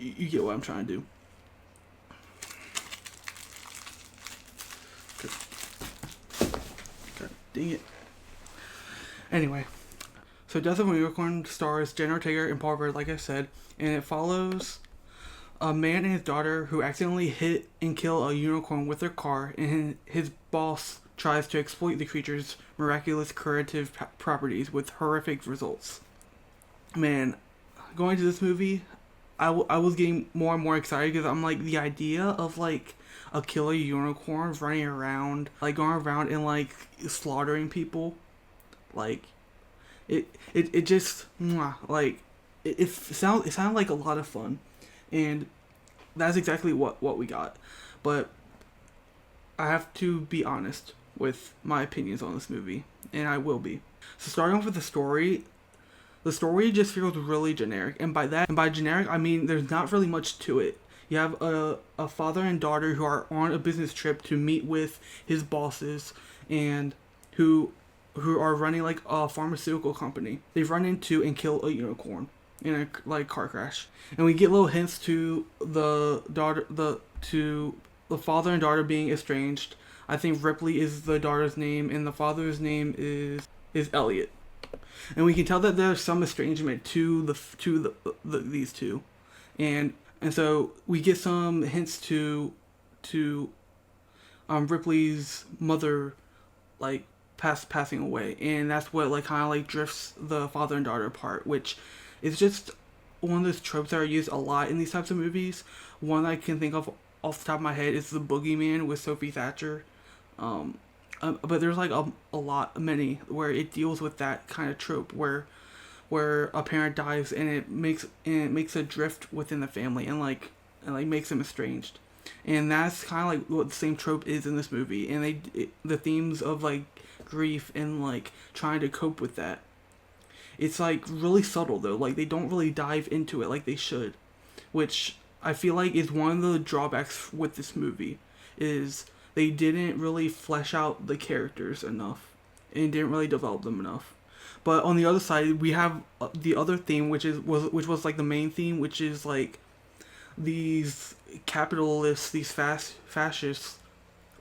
you get what I'm trying to do. God dang it. Anyway, so Death of a Unicorn stars Jenna Ortega and Paul Rudd, like I said, and it follows a man and his daughter who accidentally hit and kill a unicorn with their car, and his boss tries to exploit the creature's miraculous curative properties with horrific results. Man, going to this movie, I was getting more and more excited because I'm like, the idea of like a killer unicorn running around, like going around and like slaughtering people, like it just like it sounded like a lot of fun, and that's exactly what we got. But I have to be honest with my opinions on this movie, and I will be. So starting off with the story just feels really generic, and by generic I mean there's not really much to it. You have a father and daughter who are on a business trip to meet with his bosses, and who are running like a pharmaceutical company. They run into and kill a unicorn in a like car crash, and we get little hints to the father and daughter being estranged. I think Ripley is the daughter's name, and the father's name is Elliot. And we can tell that there's some estrangement to these two, and so we get some hints to Ripley's mother like passing away, and that's what like kind of like drifts the father and daughter apart, which is just one of those tropes that are used a lot in these types of movies. One I can think of off the top of my head is the Boogeyman with Sophie Thatcher. But there's like many where it deals with that kind of trope where a parent dies and it makes a drift within the family and makes them estranged, and that's kind of like what the same trope is in this movie. And the themes of like grief and like trying to cope with that, it's like really subtle though. Like they don't really dive into it like they should, which I feel like is one of the drawbacks with this movie, is they didn't really flesh out the characters enough and didn't really develop them enough. But on the other side, we have the other theme, which was like the main theme, which is like these capitalists, these fascists,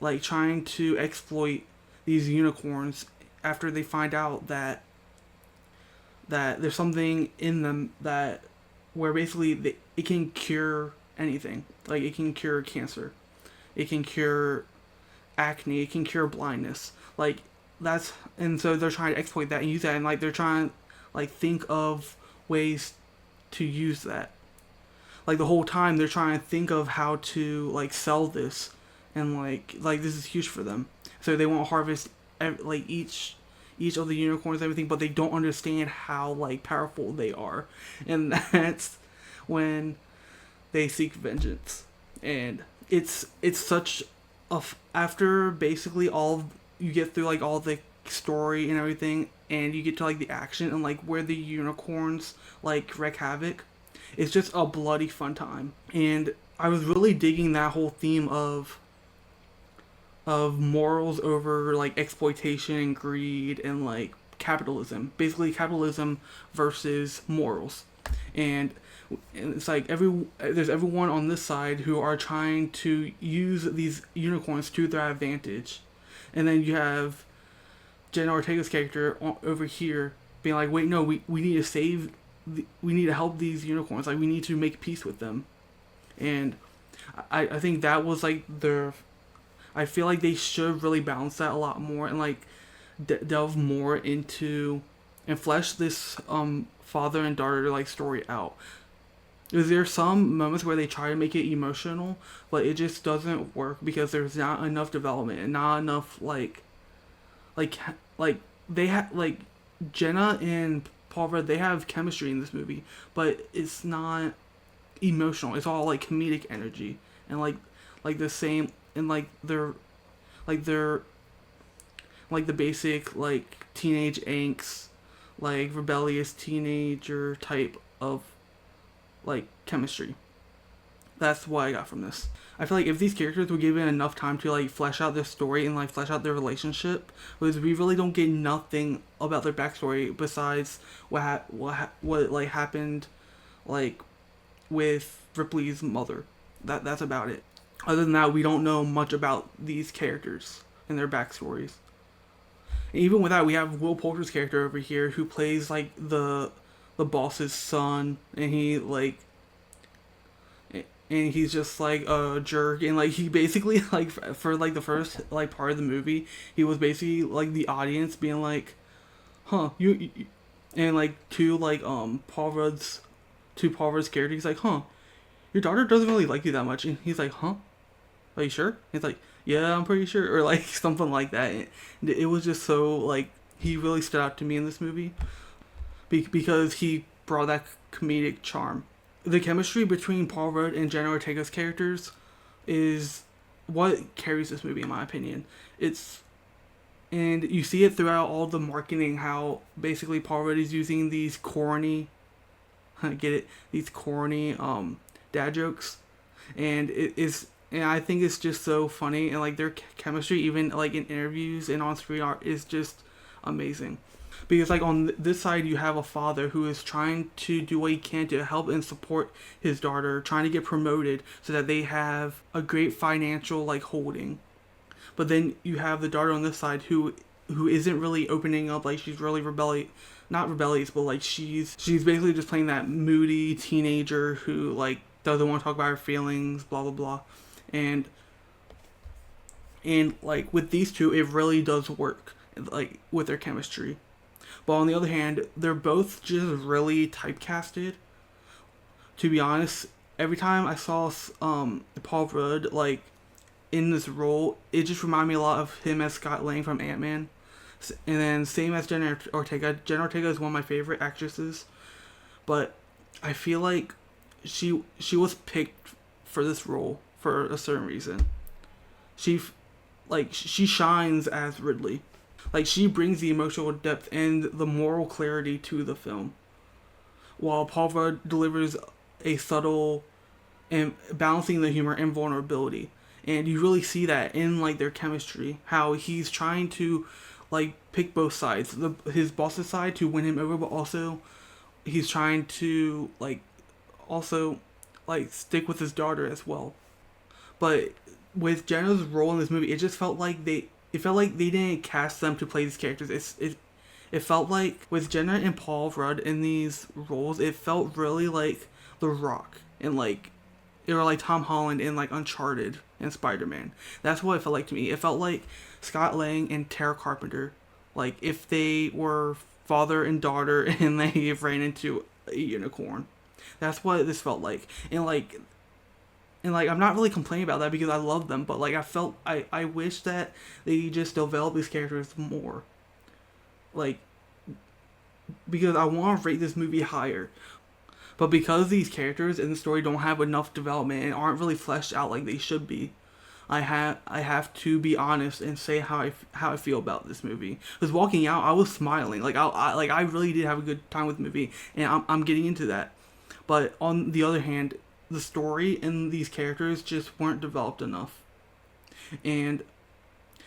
like trying to exploit these unicorns after they find out that there's something in them that where basically it can cure anything. Like it can cure cancer, it can cure acne, it can cure blindness. Like and so they're trying to exploit that and use that, and like they're trying to like think of ways to use that. Like the whole time they're trying to think of how to like sell this, and like this is huge for them. So they won't harvest like each of the unicorns and everything, but they don't understand how like powerful they are, and that's when they seek vengeance. And it's such a after basically all you get through like all the story and everything, and you get to like the action and like where the unicorns like wreak havoc, it's just a bloody fun time. And I was really digging that whole theme of morals over like exploitation and greed and like capitalism, basically capitalism versus morals. And it's like there's everyone on this side who are trying to use these unicorns to their advantage, and then you have Jenna Ortega's character over here being like, wait, no, we need to we need to help these unicorns, like we need to make peace with them. And I think that was like I feel like they should really balance that a lot more, and like delve more into and flesh this father and daughter like story out. There's some moments where they try to make it emotional, but it just doesn't work because there's not enough development and not enough like they have like Jenna and Paul Rudd, they have chemistry in this movie, but it's not emotional. It's all like comedic energy, and like the same, and like they're like the basic like teenage angst, like rebellious teenager type of like chemistry. That's what I got from this. I feel like if these characters were given enough time to like flesh out their story and like flesh out their relationship, because we really don't get nothing about their backstory besides what like happened like with Ripley's mother. That's about it. Other than that, we don't know much about these characters and their backstories. And even with that, we have Will Poulter's character over here who plays like the boss's son, and he's just like a jerk, and like he basically like for like the first like part of the movie, he was basically like the audience being like, huh, you and like to Paul Rudd's character, he's like, huh, your daughter doesn't really like you that much, and he's like, huh, are you sure? He's like, yeah, I'm pretty sure, or like something like that. It was just so like he really stood out to me in this movie because he brought that comedic charm. The chemistry between Paul Rudd and Jenna Ortega's characters is what carries this movie, in my opinion. And you see it throughout all the marketing, how basically Paul Rudd is using these corny, get it, these corny dad jokes, and I think it's just so funny, and like their chemistry, even like in interviews and on screen art, is just amazing. Because like on this side you have a father who is trying to do what he can to help and support his daughter, trying to get promoted so that they have a great financial like holding. But then you have the daughter on this side who isn't really opening up, like she's really not rebellious, but like she's basically just playing that moody teenager who like doesn't want to talk about her feelings, blah blah blah. And like with these two it really does work, like with their chemistry. But on the other hand, they're both just really typecasted. To be honest, every time I saw Paul Rudd like in this role, it just reminded me a lot of him as Scott Lang from Ant-Man. And then same as Jenna Ortega. Jenna Ortega is one of my favorite actresses, but I feel like she was picked for this role for a certain reason. She shines as Ridley. Like she brings the emotional depth and the moral clarity to the film, while Paul Rudd delivers a subtle and balancing the humor and vulnerability. And you really see that in like their chemistry, how he's trying to like pick both sides, his boss's side to win him over, but also he's trying to also stick with his daughter as well. But with Jenna's role in this movie, it just felt like they didn't cast them to play these characters. It felt like with Jenna and Paul Rudd in these roles, it felt really like The Rock and like it were like Tom Holland in like Uncharted and Spider-Man. That's what it felt like to me. It felt like Scott Lang and Tara Carpenter, like if they were father and daughter and they ran into a unicorn. That's what this felt like. And I'm not really complaining about that because I love them, but like I wish that they just develop these characters more. Like, because I want to rate this movie higher. But because these characters in the story don't have enough development and aren't really fleshed out like they should be, I have to be honest and say how I feel about this movie. Because walking out, I was smiling. I really did have a good time with the movie, and I'm getting into that. But on the other hand, the story and these characters just weren't developed enough. And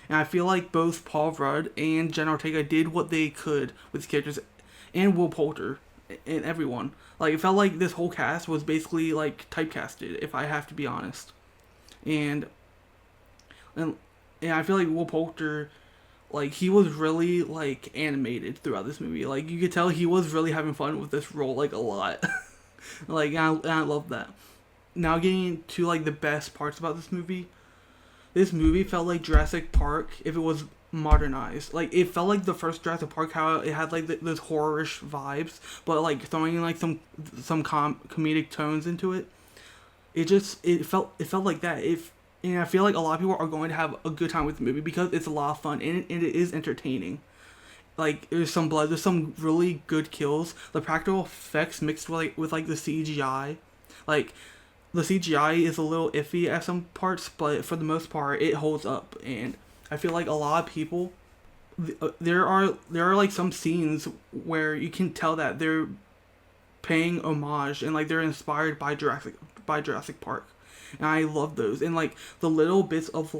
I feel like both Paul Rudd and Jenna Ortega did what they could with these characters, and Will Poulter, and everyone. Like, it felt like this whole cast was basically, like, typecasted, if I have to be honest. And I feel like Will Poulter, like, he was really, like, animated throughout this movie. Like, you could tell he was really having fun with this role, like, a lot. Like, and I love that. Now getting to, like, the best parts about this movie felt like Jurassic Park if it was modernized. Like, it felt like the first Jurassic Park, how it had like those horror-ish vibes, but like throwing in like some comedic tones into it. It felt like that. And I feel like a lot of people are going to have a good time with the movie because it's a lot of fun and it is entertaining. Like, there's some blood, there's some really good kills. The practical effects mixed with the CGI, like, the CGI is a little iffy at some parts, but for the most part, it holds up. And I feel like a lot of people, there are like some scenes where you can tell that they're paying homage and like they're inspired by Jurassic Park, and I love those. And like the little bits of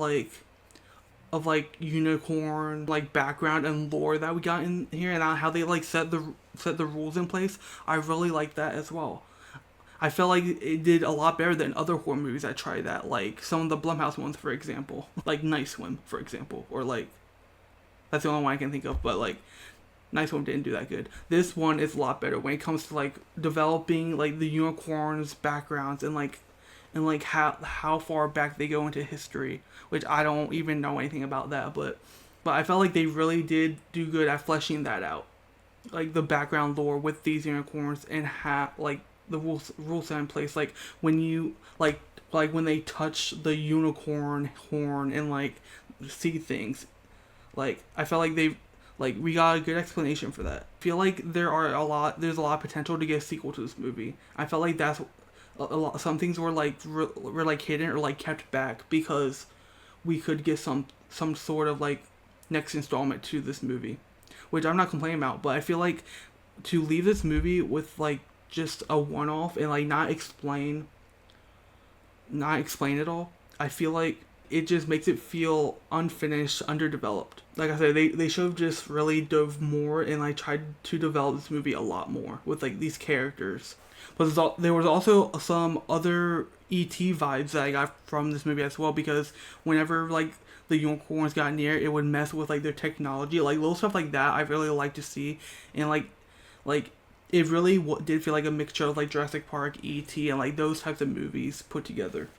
unicorn like background and lore that we got in here, and how they like set the rules in place, I really like that as well. I felt like it did a lot better than other horror movies I tried that, like some of the Blumhouse ones, for example, like Night Swim, for example, or like that's the only one I can think of, but like Night Swim didn't do that good. This one is a lot better when it comes to like developing like the unicorns' backgrounds and like how far back they go into history, which I don't even know anything about that, but I felt like they really did do good at fleshing that out, like the background lore with these unicorns and how like the rules set in place, like when you like when they touch the unicorn horn and like see things, like I felt like they like we got a good explanation for that. I feel like there's a lot of potential to get a sequel to this movie. I felt like that's a lot. Some things were were like hidden or like kept back because we could get some sort of like next installment to this movie, which I'm not complaining about. But I feel like to leave this movie with like just a one off and like not explain it all, I feel like it just makes it feel unfinished, underdeveloped. Like I said, they should have just really dove more and like tried to develop this movie a lot more with like these characters. But there was also some other ET vibes that I got from this movie as well, because whenever like the unicorns got near, it would mess with like their technology, like little stuff like that. I really like to see, and like it really did feel like a mixture of like Jurassic Park, ET, and like those types of movies put together.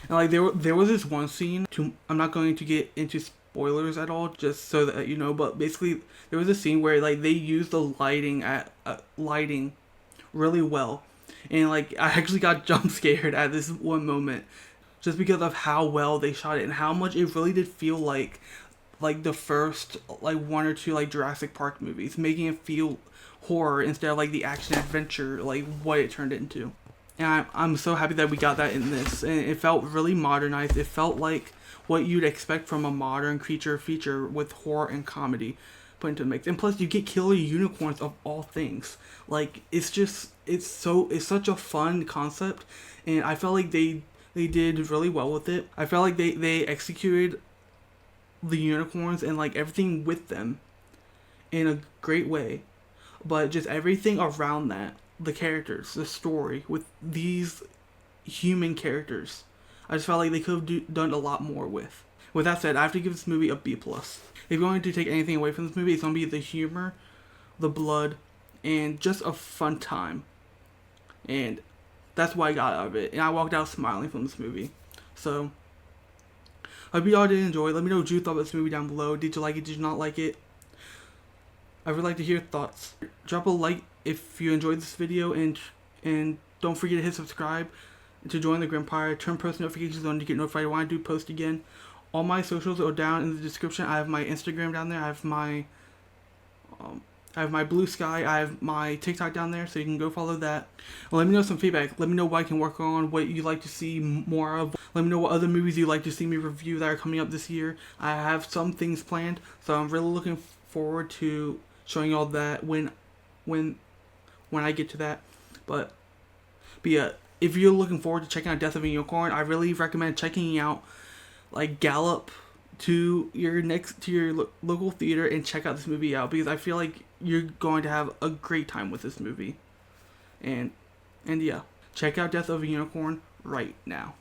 And like there was this one scene. I'm not going to get into spoilers at all, just so that you know. But basically, there was a scene where like they used the lighting really well, and like I actually got jump scared at this one moment, just because of how well they shot it and how much it really did feel like the first like one or two like Jurassic Park movies, making it feel horror instead of like the action adventure like what it turned into. And I'm so happy that we got that in this. And it felt really modernized. It felt like what you'd expect from a modern creature feature with horror and comedy put into a mix. And plus, you get killer unicorns of all things. Like, it's such a fun concept. And I felt like they did really well with it. I felt like they executed the unicorns and like everything with them in a great way. But just everything around that, the characters, the story with these human characters, I just felt like they could have done a lot more with. With that said, I have to give this movie a B+. If you're going to take anything away from this movie, it's going to be the humor, the blood, and just a fun time. And that's what I got out of it. And I walked out smiling from this movie. So, I hope you all did enjoy. Let me know what you thought about this movie down below. Did you like it? Did you not like it? I would like to hear your thoughts. Drop a like if you enjoyed this video, and don't forget to hit subscribe to join the Grimpire. Turn post notifications on to get notified when I do post again. All my socials are down in the description. I have my Instagram down there. I have my Blue Sky. I have my TikTok down there, so you can go follow that. Well, let me know some feedback. Let me know what I can work on, what you'd like to see more of. Let me know what other movies you'd like to see me review that are coming up this year. I have some things planned, so I'm really looking forward to showing y'all that when I get to that. But yeah, if you're looking forward to checking out Death of a Unicorn, I really recommend checking out like Gallop to your local theater and check out this movie out, because I feel like you're going to have a great time with this movie. And yeah, check out Death of a Unicorn right now.